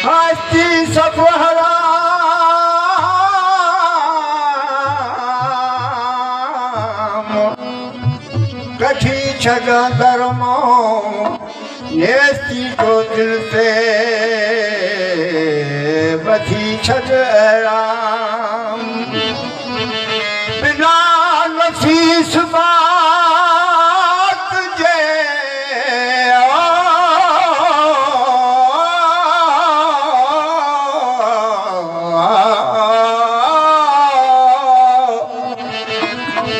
हस्ती सफहरा कठी छगा धर्मो नेस्ती को दिल से बथी छगराम बिना नफीस बात जे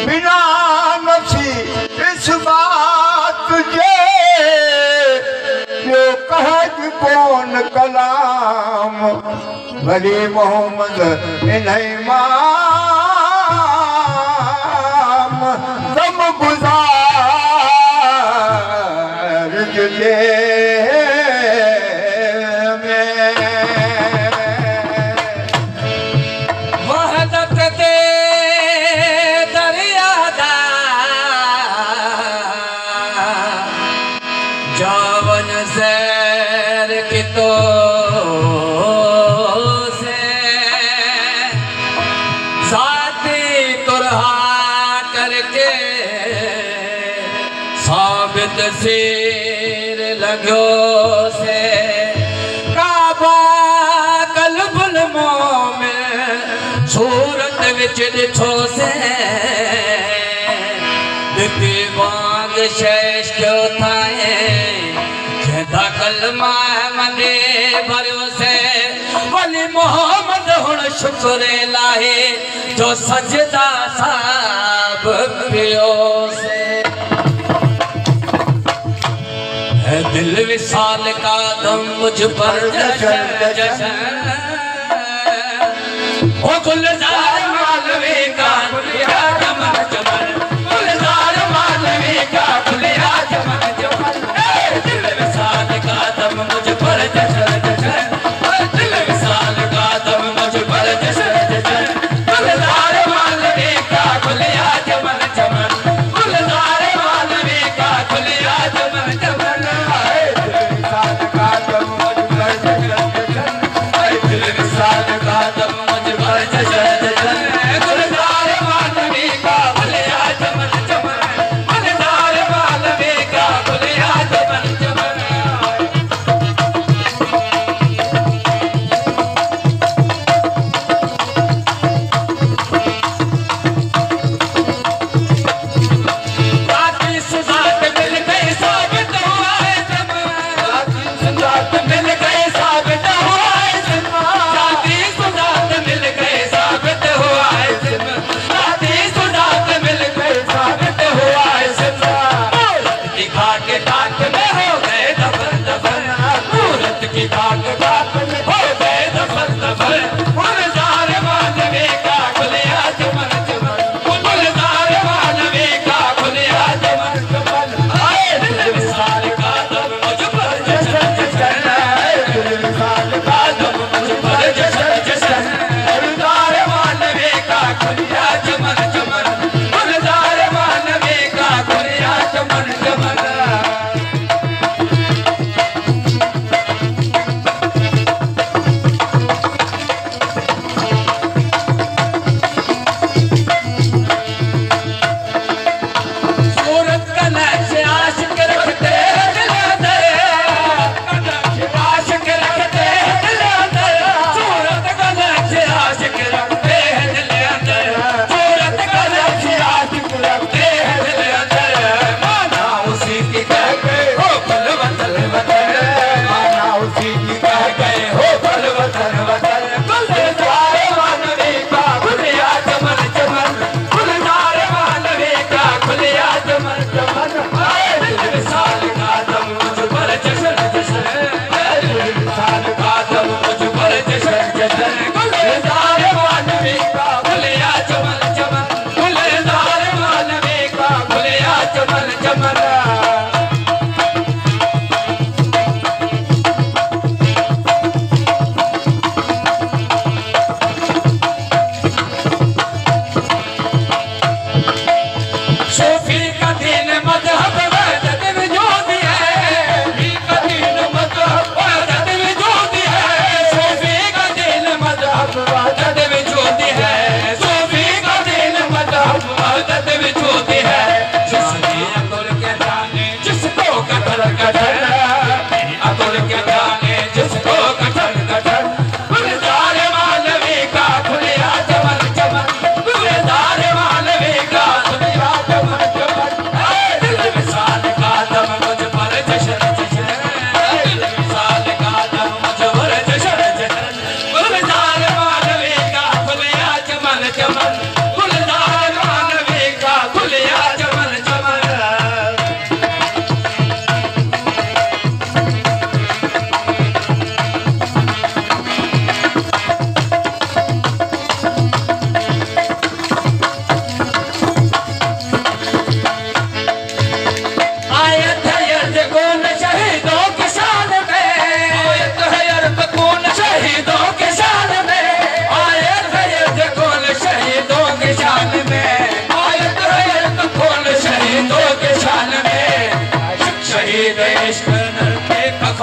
बिना नफीस बात जे जो कहज कौन कलाम भली मोहम्मद इन्हीं माम दम गुजार जुजे वहदत दे दरियादा जावन सैर की तो से साथी तुरहा करके साबित सिर लगो से काबा कल्बुल मोमिन सूरत विच दिठो से दिती वांग शेष जो थाए जेदा कलमा मने भरियो से वली मोहम्मद हुण शुक्र लाहे जो सजदा साब पियो से है दिल विशाल का दम मुझ पर जशन जशन ओ गुलजार मालवी का खुलिया चमन चमन गुलजार मालवी का खुलिया चमन चमन दिल विशाल का दम मुझ पर जशन जशन दिल विशाल का दम मुझ पर जशन जशन गुलजार मालवी का खुलिया चमन चमन गुलजार मालवी का खुलिया चमन चमन दिल विशाल का दम मुझ पर जशन जशन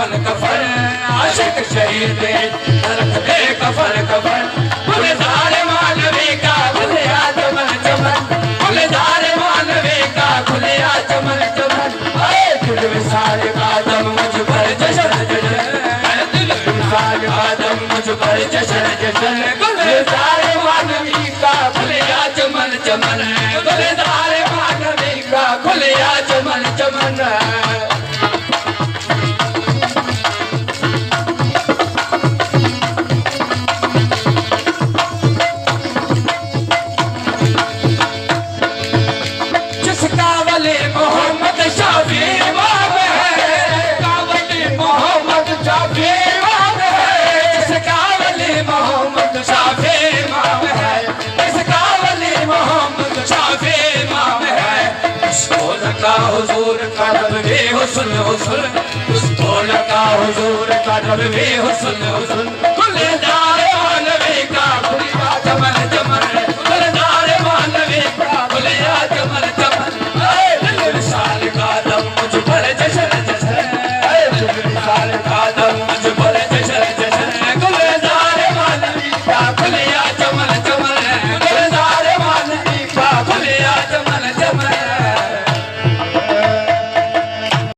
कफन कफन आशिक शहीद दे रख दे कफन कफन गुलजार मानवी का खुलिया चमन चमन गुलजार मानवी का खुलिया चमन चमन दिल विसार का दम मुझ पर जशन जशन दिल विसार का दम मुझ पर जशन जशन गुलजार मानवी का खुलिया चमन चमन गुलजार मानवी का खुलिया चमन चमन जिसका वली मोहम्मद शाफी इमाम है जिसका वली मोहम्मद शाफी इमाम है जिसका वली मोहम्मद शाफी इमाम है जिसका वली मोहम्मद शाफी इमाम है उसको लगा हुजूर का रब भी हुस्न हुस्न उसको लगा हुजूर का रब भी हुस्न हुस्न